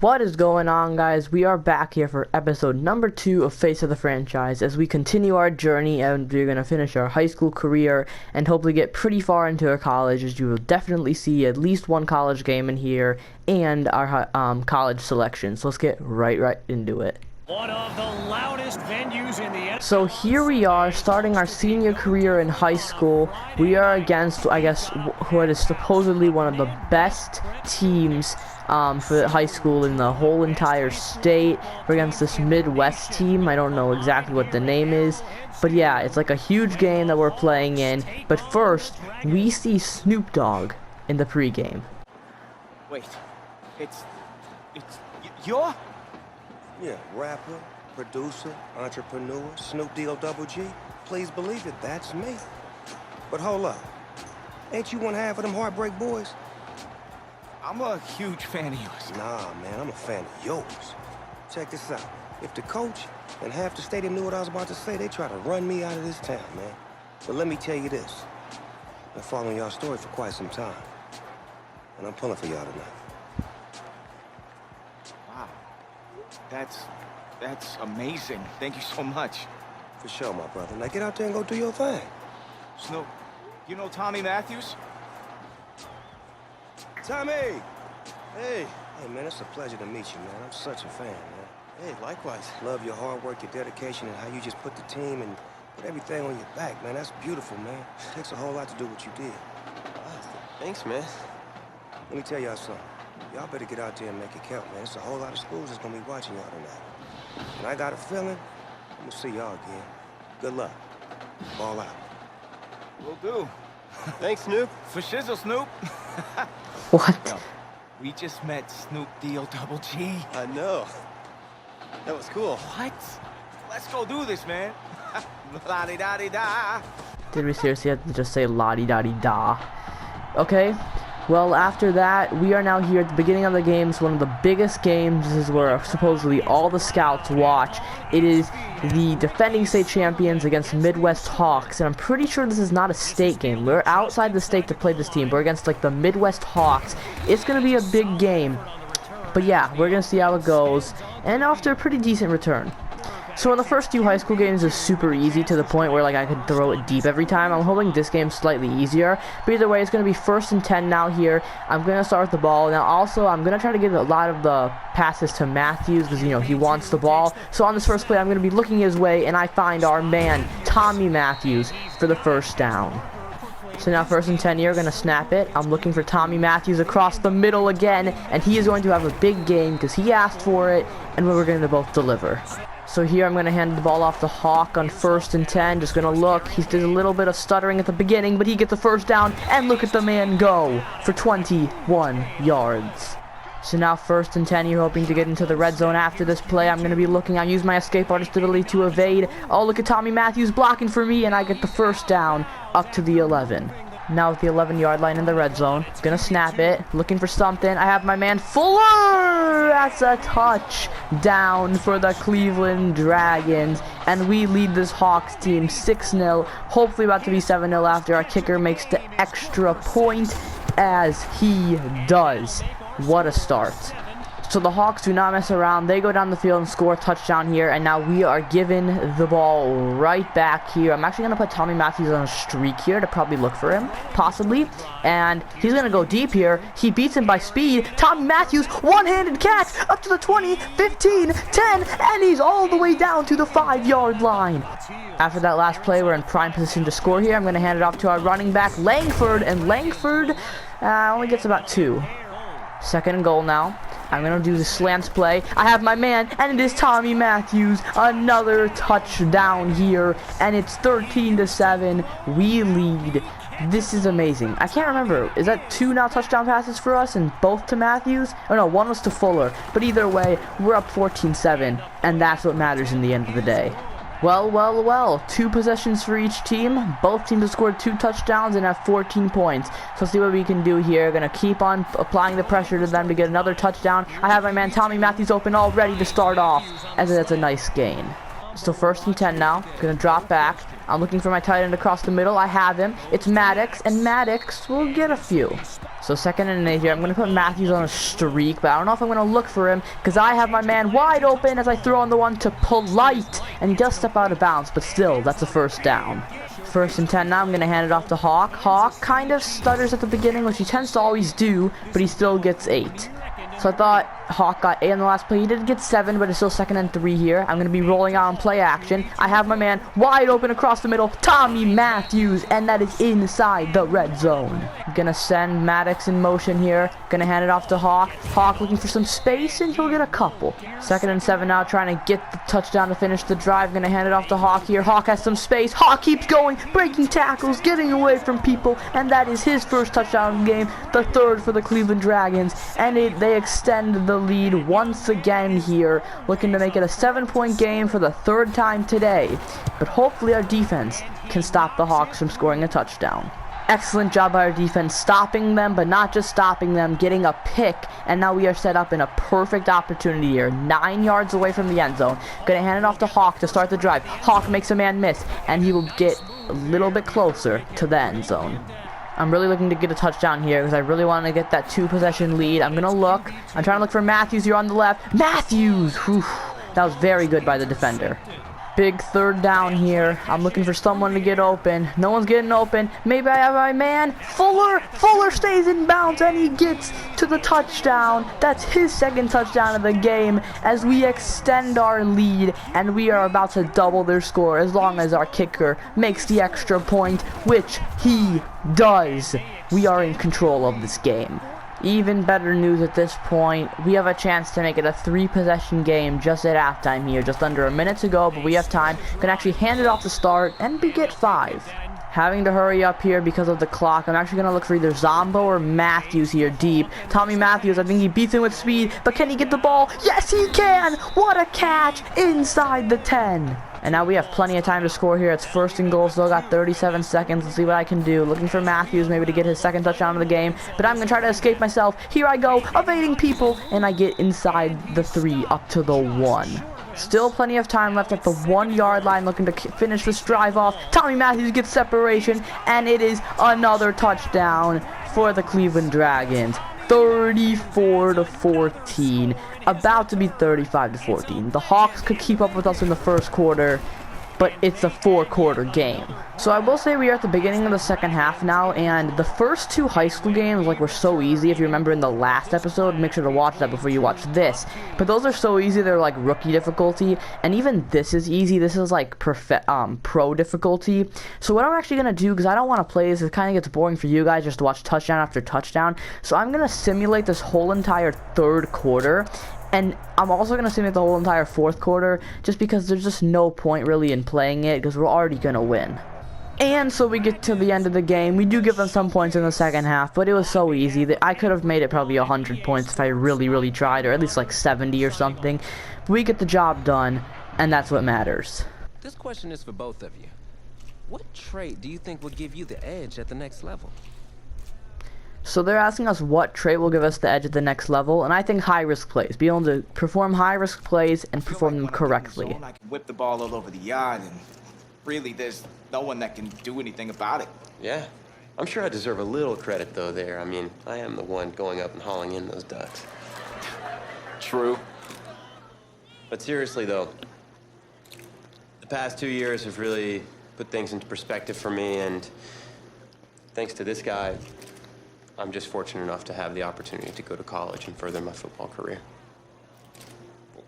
What is going on, guys? We are back here for episode number 2 of Face of the Franchise as we continue our journey, and we're going to finish our high school career and hopefully get pretty far into our college, as you will definitely see at least one college game in here and our college selection. So let's get right into it. One of the loudest venues in the So here we are, starting our senior career in high school. We are against, I guess, what is supposedly one of the best teams for high school in the whole entire state. We're against this Midwest team. I don't know exactly what the name is, but yeah, it's like a huge game that we're playing in. But first, we see Snoop Dogg in the pregame. Wait, it's you're? Yeah, rapper, producer, entrepreneur, Snoop D-O-double-G. Please believe it, that's me. But hold up, ain't you one half of them Heartbreak Boys? I'm a huge fan of yours. Nah, man, I'm a fan of yours. Check this out. If the coach and half the stadium knew what I was about to say, they try to run me out of this town, man. But let me tell you this. I've been following y'all story for quite some time. And I'm pulling for y'all tonight. Wow. That's amazing. Thank you so much. For sure, my brother. Now get out there and go do your thing. Snoop, you know Tommy Matthews? Tommy! Hey, man, it's a pleasure to meet you, man. I'm such a fan, man. Hey, likewise. Love your hard work, your dedication, and how you just put the team and put everything on your back, man. That's beautiful, man. It takes a whole lot to do what you did. Thanks, man. Let me tell y'all something. Y'all better get out there and make it count, man. There's a whole lot of schools that's gonna be watching y'all tonight. And I got a feeling I'm gonna see y'all again. Good luck. Ball out. Will do. Thanks, Snoop. For shizzle, Snoop. What? Yo, we just met Snoop D-O-double-G. I know. That was cool. What? Let's go do this, man. La-di-da-di-da. Did we seriously have to just say la-di-da-di-da? Okay. Well, after that, we are now here at the beginning of the games, one of the biggest games. This is where supposedly all the scouts watch. It is the defending state champions against Midwest Hawks, and I'm pretty sure this is not a state game. We're outside the state to play this team. We're against, like, the Midwest Hawks. It's going to be a big game. But yeah, we're going to see how it goes, and after a pretty decent return. So in the first 2 high school games is super easy to the point where, like, I could throw it deep every time. I'm hoping this game's slightly easier. But either way, it's going to be 1st and 10 now here. I'm going to start with the ball. Now also, I'm going to try to give a lot of the passes to Matthews because, you know, he wants the ball. So on this first play, I'm going to be looking his way, and I find our man, Tommy Matthews, for the first down. So now 1st and 10 here, going to snap it. I'm looking for Tommy Matthews across the middle again, and he is going to have a big game because he asked for it, and we're going to both deliver. So here I'm going to hand the ball off to Hawk on 1st and 10. Just going to look. He did a little bit of stuttering at the beginning, but he gets the first down. And look at the man go for 21 yards. So now 1st and 10, you're hoping to get into the red zone after this play. I'm going to be looking. I'll use my escape artist ability to evade. Oh, look at Tommy Matthews blocking for me, and I get the first down up to the 11. Now with the 11-yard line in the red zone. Gonna snap it. Looking for something. I have my man Fuller! That's a touchdown for the Cleveland Dragons. And we lead this Hawks team 6-0. Hopefully about to be 7-0 after our kicker makes the extra point, as he does. What a start. So the Hawks do not mess around. They go down the field and score a touchdown here. And now we are given the ball right back here. I'm actually going to put Tommy Matthews on a streak here to probably look for him, possibly. And he's going to go deep here. He beats him by speed. Tommy Matthews, one-handed catch up to the 20, 15, 10, and he's all the way down to the 5-yard line. After that last play, we're in prime position to score here. I'm going to hand it off to our running back, Langford. And Langford only gets about 2. 2nd and goal now. I'm going to do the slants play. I have my man, and it is Tommy Matthews. Another touchdown here, and it's 13-7. We lead. This is amazing. I can't remember. Is that 2 now touchdown passes for us, and both to Matthews? Oh, no, 1 was to Fuller. But either way, we're up 14-7, and that's what matters in the end of the day. Well, 2 possessions for each team. Both teams have scored 2 touchdowns and have 14 points. So let's see what we can do here. Gonna keep on applying the pressure to them to get another touchdown. I have my man Tommy Matthews open all ready to start off, as that's a nice gain. So 1st and 10 now. Gonna drop back. I'm looking for my tight end across the middle. I have him. It's Maddox, and Maddox will get a few. So 2nd and 8 here. I'm gonna put Matthews on a streak, but I don't know if I'm gonna look for him because I have my man wide open as I throw on the one to Polite, and he does step out of bounds, but still, that's a 1st down. 1st and 10 now. I'm gonna hand it off to Hawk. Hawk kind of stutters at the beginning, which he tends to always do, but he still gets 8. So I thought Hawk got 8 on the last play. He did get 7, but it's still 2nd and 3 here. I'm going to be rolling out on play action. I have my man wide open across the middle, Tommy Matthews, and that is inside the red zone. I'm going to send Maddox in motion here. Going to hand it off to Hawk. Hawk looking for some space, and he'll get a couple. 2nd and 7 now, trying to get the touchdown to finish the drive. Going to hand it off to Hawk here. Hawk has some space. Hawk keeps going, breaking tackles, getting away from people, and that is his 1st touchdown of the game, the 3rd for the Cleveland Dragons, and they extend the lead once again here, looking to make it a 7-point game for the 3rd time today. But hopefully our defense can stop the Hawks from scoring a touchdown. Excellent job by our defense stopping them, but not just stopping them, getting a pick, and now we are set up in a perfect opportunity here, 9 yards away from the end zone. Gonna hand it off to Hawk to start the drive. Hawk makes a man miss, and he will get a little bit closer to the end zone. I'm really looking to get a touchdown here because I really want to get that 2-possession lead. I'm going to look. I'm trying to look for Matthews here on the left. Matthews! Whew. That was very good by the defender. Big 3rd down here. I'm looking for someone to get open. No one's getting open. Maybe I have my man. Fuller! Fuller stays in bounds and he gets to the touchdown. That's his 2nd touchdown of the game as we extend our lead, and we are about to double their score as long as our kicker makes the extra point, which he does. We are in control of this game. Even better news at this point, we have a chance to make it a 3-possession game just at halftime here, just under a minute to go, but we have time. Can actually hand it off to start, and we get 5. Having to hurry up here because of the clock. I'm actually going to look for either Zombo or Matthews here deep. Tommy Matthews, I think he beats him with speed, but can he get the ball? Yes, he can! What a catch inside the 10. And now we have plenty of time to score here. It's 1st and goal, still got 37 seconds. Let's see what I can do. Looking for Matthews maybe to get his 2nd touchdown of the game. But I'm going to try to escape myself. Here I go, evading people. And I get inside the 3 up to the 1. Still plenty of time left at the 1-yard line, looking to finish this drive off. Tommy Matthews gets separation, and it is another touchdown for the Cleveland Dragons. 34-14, about to be 35-14. The Hawks could keep up with us in the 1st quarter, but it's a 4-quarter game. So I will say we are at the beginning of the 2nd half now, and the first 2 high school games were so easy. If you remember in the last episode, make sure to watch that before you watch this. But those are so easy, they're like rookie difficulty, and even this is easy. This is like pro difficulty. So what I'm actually going to do, because I don't want to play this, it kind of gets boring for you guys just to watch touchdown after touchdown. So I'm going to simulate this whole entire 3rd quarter. And I'm also going to simulate the whole entire 4th quarter, just because there's just no point really in playing it, because we're already going to win. And so we get to the end of the game. We do give them some points in the 2nd half, but it was so easy that I could have made it probably 100 points if I really tried, or at least like 70 or something. But we get the job done, and that's what matters. This question is for both of you. What trait do you think will give you the edge at the next level? So they're asking us what trait will give us the edge at the next level, and I think high-risk plays. Be able to perform high-risk plays and perform them correctly. I can whip the ball all over the yard, and really there's no one that can do anything about it. Yeah. I'm sure I deserve a little credit, though, there. I mean, I am the one going up and hauling in those ducks. True. But seriously, though, the past 2 years have really put things into perspective for me, and thanks to this guy, I'm just fortunate enough to have the opportunity to go to college and further my football career.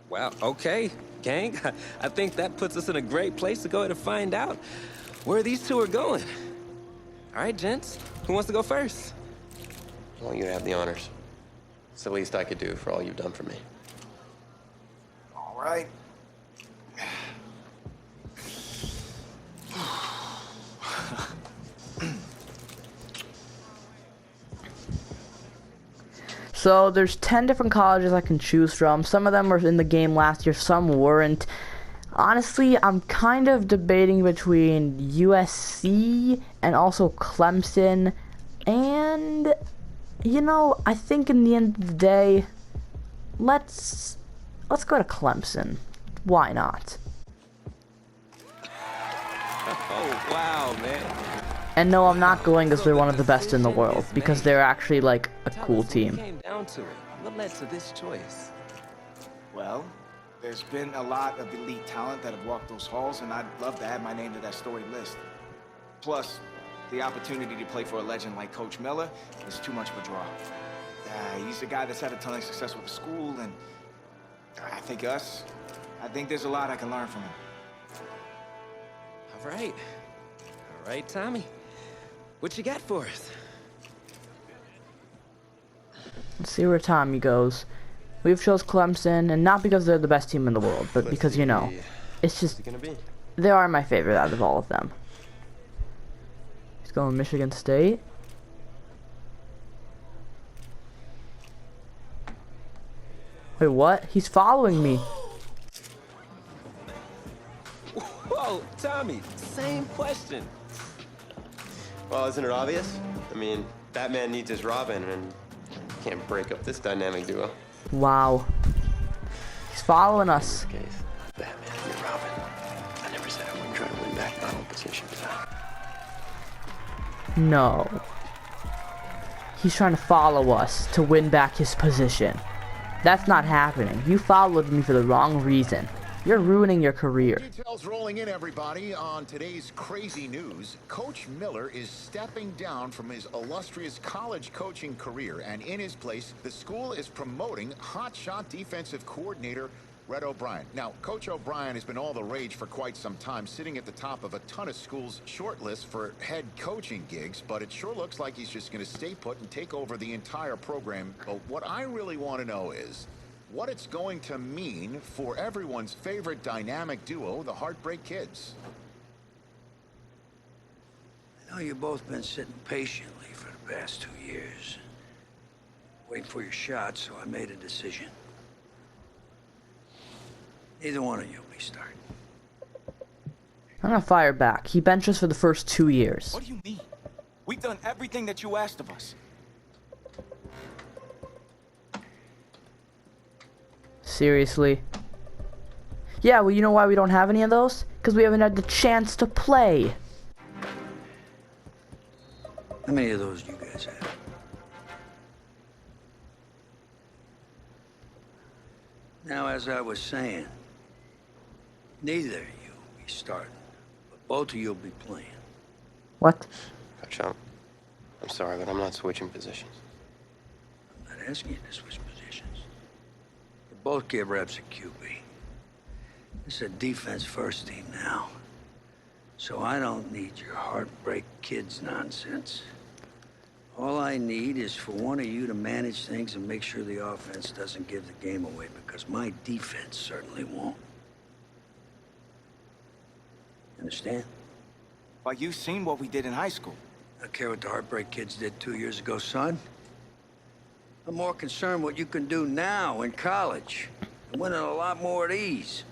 Wow, okay, gang. I think that puts us in a great place to go ahead and find out where these 2 are going. All right, gents, who wants to go first? I want you to have the honors. It's the least I could do for all you've done for me. All right. So there's 10 different colleges I can choose from. Some of them were in the game last year, some weren't. Honestly, I'm kind of debating between USC and also Clemson. And, you know, I think in the end of the day, let's go to Clemson. Why not? Oh, wow, man. And no, I'm not going because they're one of the best in the world, because they're actually like a cool team. Came down to it. What led to this choice? Well, there's been a lot of elite talent that have walked those halls, and I'd love to add my name to that storied list. Plus, the opportunity to play for a legend like Coach Miller is too much of a draw. He's a guy that's had a ton of success with the school, and I think there's a lot I can learn from him. All right. All right, Tommy. What you got for us? Let's see where Tommy goes. We've chose Clemson, and not because they're the best team in the world, but because, you know, it's just, they are my favorite out of all of them. He's going Michigan State. Wait, what? He's following me. Whoa, Tommy, same question. Well, isn't it obvious? I mean, Batman needs his Robin, and can't break up this dynamic duo. Wow. He's following us. In this case, Batman and your Robin. I never said I wouldn't try to win back my own position, did I? No. He's trying to follow us to win back his position. That's not happening. You followed me for the wrong reason. You're ruining your career. Details rolling in, everybody. On today's crazy news, Coach Miller is stepping down from his illustrious college coaching career, and in his place, the school is promoting hotshot defensive coordinator Red O'Brien. Now, Coach O'Brien has been all the rage for quite some time, sitting at the top of a ton of schools' shortlists for head coaching gigs, but it sure looks like he's just going to stay put and take over the entire program. But what I really want to know is what it's going to mean for everyone's favorite dynamic duo, the Heartbreak Kids. I know you've both been sitting patiently for the past 2 years, waiting for your shot, so I made a decision. Neither one of you will be starting. I'm gonna fire back. He benched us for the first 2 years. What do you mean? We've done everything that you asked of us. Seriously? Yeah, well, you know why we don't have any of those? Because we haven't had the chance to play. How many of those do you guys have? Now, as I was saying, neither of you will be starting, but both of you will be playing. What? Coach, I'm sorry, but I'm not switching positions. I'm not asking you to switch positions. You both get reps at QB. This is a defense-first team now, so I don't need your Heartbreak Kids nonsense. All I need is for one of you to manage things and make sure the offense doesn't give the game away, because my defense certainly won't. Understand? Well, you've seen what we did in high school. I don't care what the Heartbreak Kids did 2 years ago, son. I'm more concerned what you can do now in college and winning a lot more at ease.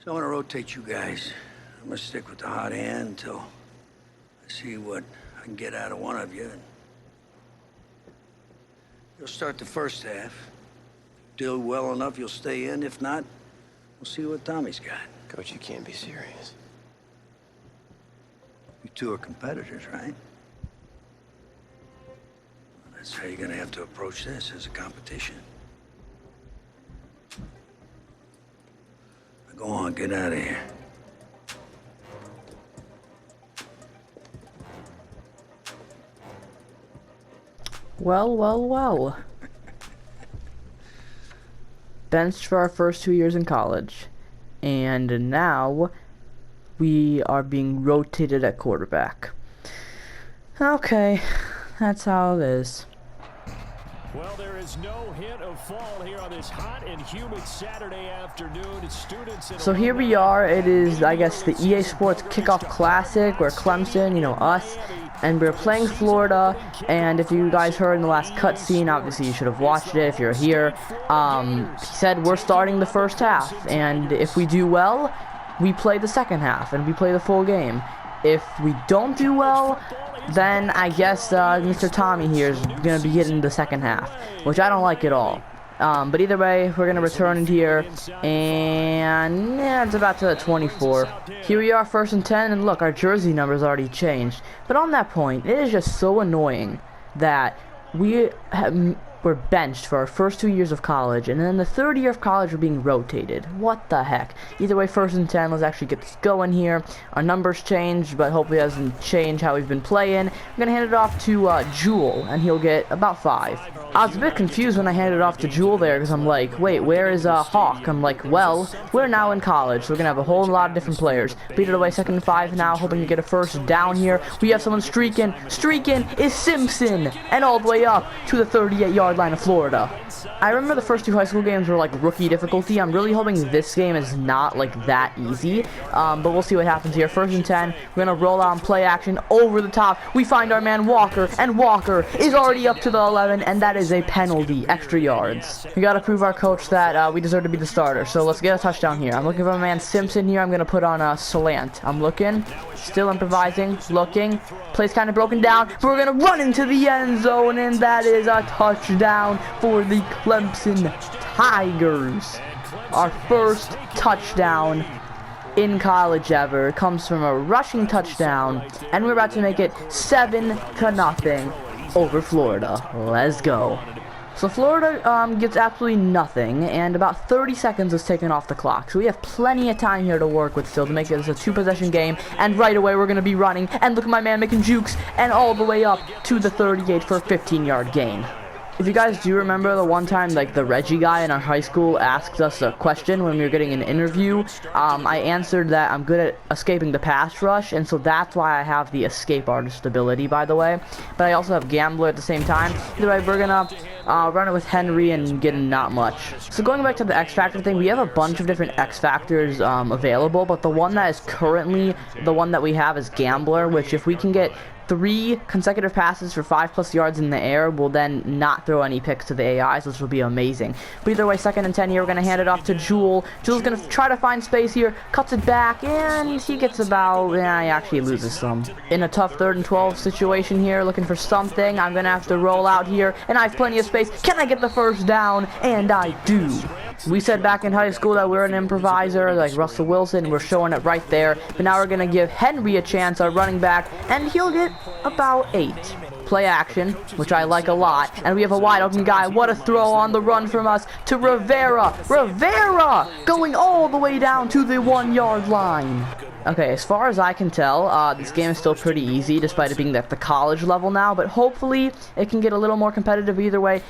So I'm gonna rotate you guys. I'm gonna stick with the hot hand until I see what I can get out of one of you. And you'll start the first half. Do well enough, you'll stay in. If not, we'll see what Tommy's got. Coach, you can't be serious. You two are competitors, right? Well, that's how you're gonna have to approach this, as a competition. Now go on, get out of here. Well, well, well. Benched for our first 2 years in college. And now we are being rotated at quarterback. Okay, that's how it is. Well, there is no hint of fall here on this hot and humid Saturday afternoon. Students So here we are. It is, I guess, the EA Sports Kickoff Classic, where Clemson, you know, us, and we're playing Florida. And if you guys heard in the last cutscene, obviously you should have watched it if you're here. He said we're starting the first half, and if we do well, we play the second half, and we play the full game. If we don't do well, then I guess Mr. Tommy here is going to be getting the second half, which I don't like at all. But either way, we're going to return it here. And yeah, it's about to the 24. Here we are, 1st and 10. And look, our jersey number's already changed. But on that point, it is just so annoying that we're benched for our first 2 years of college, and then the 3rd year of college we're being rotated. What the heck? Either way, 1st and 10, let's actually get this going here. Our numbers changed, but hopefully it doesn't change how we've been playing. I'm gonna hand it off to Jewel, and he'll get about 5. I was a bit confused when I handed it off to Jewel there, because I'm like, wait, where is Hawk? I'm like, well, we're now in college, so we're gonna have a whole lot of different players. Beat it away, 2nd and 5 now, hoping to get a 1st down here. We have someone streaking. Streaking is Simpson, and all the way up to the 38-yard line of Florida. I remember the first 2 high school games were like rookie difficulty. I'm really hoping this game is not like that easy, but we'll see what happens here. 1st and 10, we're gonna roll out and play action over the top. We find our man Walker, and Walker is already up to the 11, and that is a penalty, extra yards. We gotta prove our coach that we deserve to be the starter, so let's get a touchdown here. I'm looking for my man Simpson here. I'm gonna put on a slant. I'm looking, still improvising, looking. Play's kind of broken down, but we're gonna run into the end zone, and that is a touchdown for the Clemson Tigers. Our first touchdown in college ever. It comes from a rushing touchdown, and we're about to make it 7-0 over Florida. Let's go. So Florida gets absolutely nothing, and about 30 seconds is taken off the clock. So we have plenty of time here to work with still to make this a 2-possession game, and right away we're going to be running, and look at my man making jukes, and all the way up to the 38 for a 15-yard gain. If you guys do remember the one time, like, the Reggie guy in our high school asked us a question when we were getting an interview, I answered that I'm good at escaping the pass rush, and so that's why I have the escape artist ability, by the way. But I also have Gambler at the same time. Either way, we're gonna run it with Henry and get not much. So going back to the X Factor thing, we have a bunch of different X Factors available, but the one that is currently the one that we have is Gambler, which if we can get 3 consecutive passes for 5+ yards in the air, will then not throw any picks to the AIs, which will be amazing. But either way, 2nd and 10 here, we're going to hand it off to Jewel. Jewel's going to try to find space here, cuts it back, and he gets about, he actually loses some. In a tough 3rd and 12 situation here, looking for something, I'm going to have to roll out here, and I have plenty of space. Can I get the 1st down? And I do. We said back in high school that we're an improviser, like Russell Wilson. We're showing it right there. But now we're going to give Henry a chance, our running back, and he'll get about 8. Play action, which I like a lot. And we have a wide open guy. What a throw on the run from us to Rivera. Rivera going all the way down to the 1-yard line. Okay, as far as I can tell, this game is still pretty easy, despite it being at the college level now. But hopefully, it can get a little more competitive either way.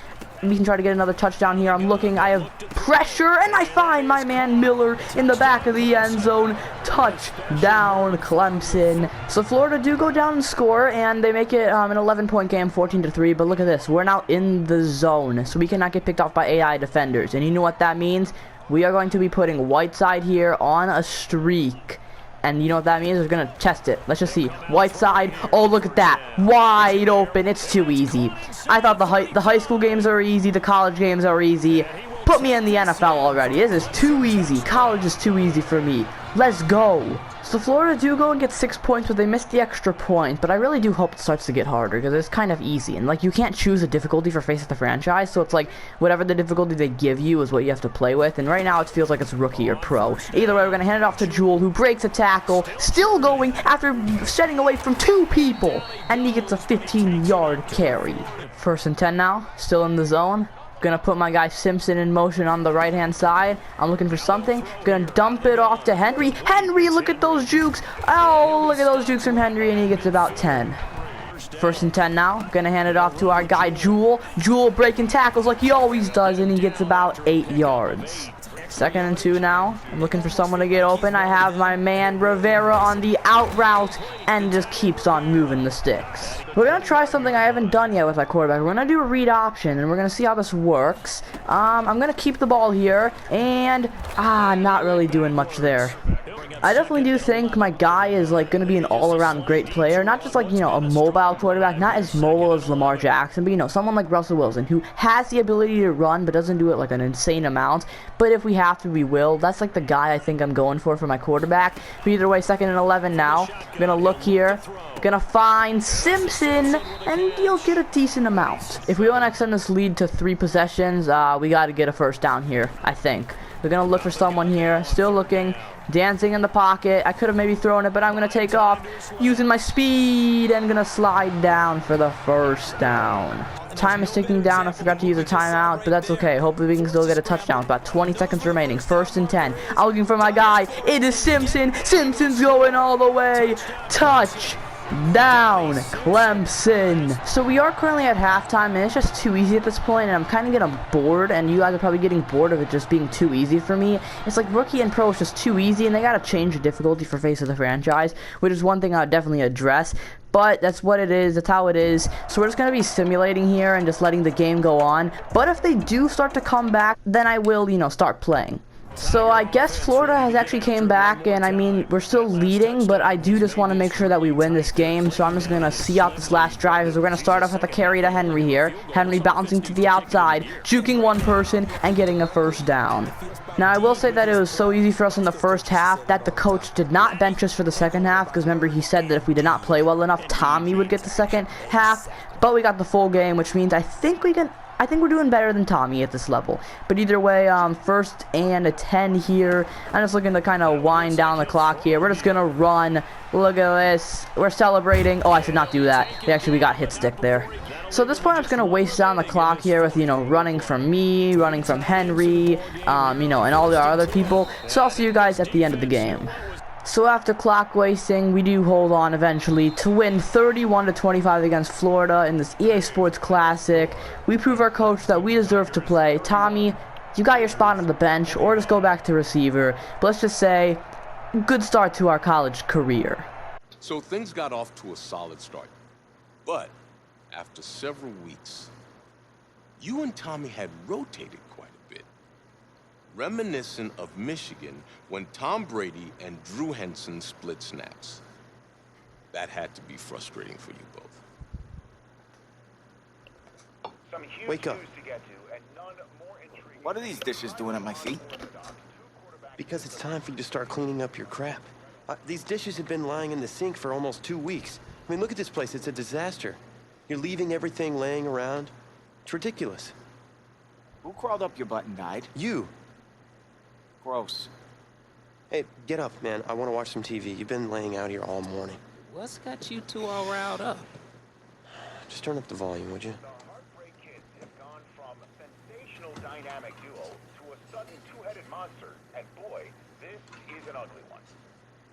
We can try to get another touchdown here. I'm looking. I have pressure, and I find my man Miller in the back of the end zone. Touchdown, Clemson. So Florida do go down and score, and they make it an 11-point game, 14-3. But look at this. We're now in the zone, so we cannot get picked off by AI defenders. And you know what that means? We are going to be putting Whiteside here on a streak. And you know what that means? We're going to test it. Let's just see. Whiteside. Oh, look at that. Wide open. It's too easy. I thought the high school games are easy. The college games are easy. Put me in the NFL already. This is too easy. College is too easy for me. Let's go. So Florida do go and get 6 points, but they missed the extra point. But I really do hope it starts to get harder, because it's kind of easy. And, like, you can't choose a difficulty for Face of the Franchise, so it's like, whatever the difficulty they give you is what you have to play with. And right now, it feels like it's rookie or pro. Either way, we're going to hand it off to Jewel, who breaks a tackle, still going after shedding away from 2 people. And he gets a 15-yard carry. 1st and 10 now, still in the zone. Gonna put my guy Simpson in motion on the right-hand side. I'm looking for something. Gonna dump it off to Henry. Henry, look at those jukes. Oh, look at those jukes from Henry, and he gets about 10. 1st and 10 now. Gonna hand it off to our guy Jewel. Jewel breaking tackles like he always does, and he gets about 8 yards. 2nd and 2 now. I'm looking for someone to get open. I have my man Rivera on the out route and just keeps on moving the sticks. We're going to try something I haven't done yet with my quarterback. We're going to do a read option, and we're going to see how this works. I'm going to keep the ball here, and not really doing much there. I definitely do think my guy is like going to be an all-around great player, not just like, you know, a mobile quarterback, not as mobile as Lamar Jackson, but, you know, someone like Russell Wilson who has the ability to run but doesn't do it like an insane amount. But if we have to, we will. That's like the guy I think I'm going for my quarterback. But either way, 2nd and 11 now. I'm going to look here. Gonna find Simpson, and you'll get a decent amount. If we want to extend this lead to 3 possessions, we got to get a first down here, I think. We're gonna look for someone here. Still looking. Dancing in the pocket. I could have maybe thrown it, but I'm gonna take off using my speed and gonna slide down for the first down. Time is ticking down. I forgot to use a timeout, but that's okay. Hopefully we can still get a touchdown. About 20 seconds remaining. 1st and 10. I'm looking for my guy. It is Simpson. Simpson's going all the way. Touch. Down, Clemson. So we are currently at halftime, and it's just too easy at this point, and I'm kind of getting bored, and you guys are probably getting bored of it just being too easy for me. It's like rookie and pro is just too easy, and they got to change the difficulty for face of the franchise, which is one thing I would definitely address. But that's what it is. That's how it is. So we're just going to be simulating here and just letting the game go on. But if they do start to come back, then I will, you know, start playing. So I guess Florida has actually came back, and I mean, we're still leading, but I do just want to make sure that we win this game, so I'm just going to see out this last drive, as we're going to start off with a carry to Henry here. Henry bouncing to the outside, juking one person, and getting a first down. Now, I will say that it was so easy for us in the first half that the coach did not bench us for the second half, because remember, he said that if we did not play well enough, Tommy would get the second half, but we got the full game, which means I think we're doing better than Tommy at this level. But either way, 1st and 10 here. I'm just looking to kind of wind down the clock here. We're just going to run. Look at this. We're celebrating. Oh, I should not do that. We got hit stick there. So at this point, I'm just going to waste down the clock here with, you know, running from me, running from Henry, you know, and all our other people. So I'll see you guys at the end of the game. So after clock wasting, we do hold on eventually to win 31-25 against Florida in this EA Sports Classic. We prove our coach that we deserve to play. Tommy, you got your spot on the bench, or just go back to receiver. But let's just say, good start to our college career. So things got off to a solid start. But after several weeks, you and Tommy had rotated quite a bit. Reminiscent of Michigan when Tom Brady and Drew Henson split snaps. That had to be frustrating for you both. Wake up. What are these dishes doing at my feet? Because it's time for you to start cleaning up your crap. These dishes have been lying in the sink for almost 2 weeks. I mean, look at this place. It's a disaster. You're leaving everything laying around. It's ridiculous. Who crawled up your butt and died? You. Gross. Hey, get up, man. I want to watch some TV. You've been laying out here all morning. What's got you two all riled up? Just turn up the volume, would you? The Heartbreak Kids have gone from sensational dynamic duo to a sudden two-headed monster. And boy, this is an ugly one.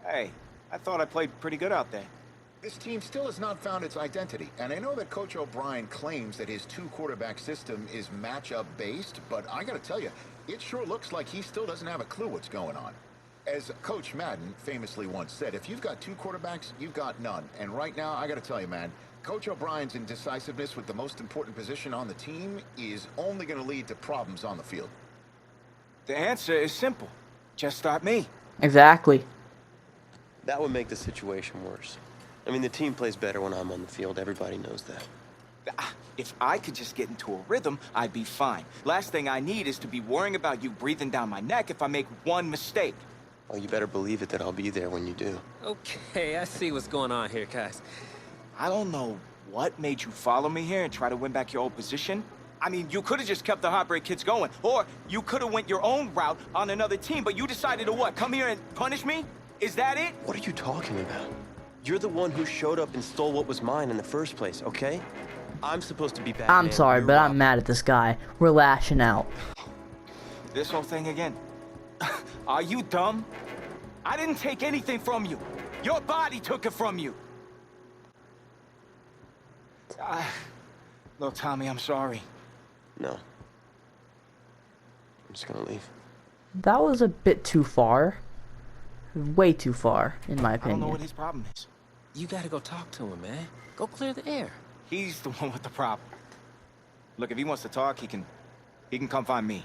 Hey, I thought I played pretty good out there. This team still has not found its identity, and I know that Coach O'Brien claims that his 2-quarterback system is matchup-based, but I gotta tell you, it sure looks like he still doesn't have a clue what's going on. As Coach Madden famously once said, if you've got 2 quarterbacks, you've got none. And right now, I gotta tell you, man, Coach O'Brien's indecisiveness with the most important position on the team is only gonna lead to problems on the field. The answer is simple. Just start me. Exactly. That would make the situation worse. I mean, the team plays better when I'm on the field. Everybody knows that. If I could just get into a rhythm, I'd be fine. Last thing I need is to be worrying about you breathing down my neck if I make one mistake. Oh, you better believe it that I'll be there when you do. Okay, I see what's going on here, guys. I don't know what made you follow me here and try to win back your old position. I mean, you could have just kept the Heartbreak Kids going, or you could have went your own route on another team, but you decided to what, come here and punish me? Is that it? What are you talking about? You're the one who showed up and stole what was mine in the first place, okay? I'm supposed to be back. I'm sorry, but I'm mad at this guy. We're lashing out. This whole thing again. Are you dumb? I didn't take anything from you. Your body took it from you. Look, Tommy, I'm sorry. No. I'm just gonna leave. That was a bit too far. Way too far, in my opinion. I don't know what his problem is. You gotta go talk to him, man. Go clear the air. He's the one with the problem. Look, if he wants to talk, he can come find me.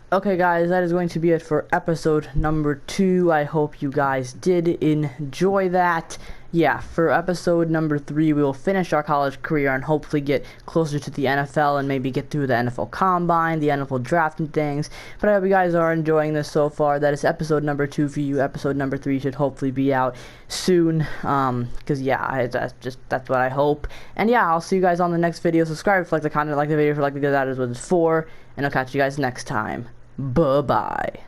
Okay guys, that is going to be it for episode number 2. I hope you guys did enjoy that. Yeah, for episode number 3, we will finish our college career and hopefully get closer to the NFL and maybe get through the NFL Combine, the NFL Draft and things. But I hope you guys are enjoying this so far. That is episode number 2 for you. Episode number 3 should hopefully be out soon. Because yeah, that's what I hope. And yeah, I'll see you guys on the next video. Subscribe if you like the content, like the video if you like the video. That is what it's for. And I'll catch you guys next time. Bye-bye.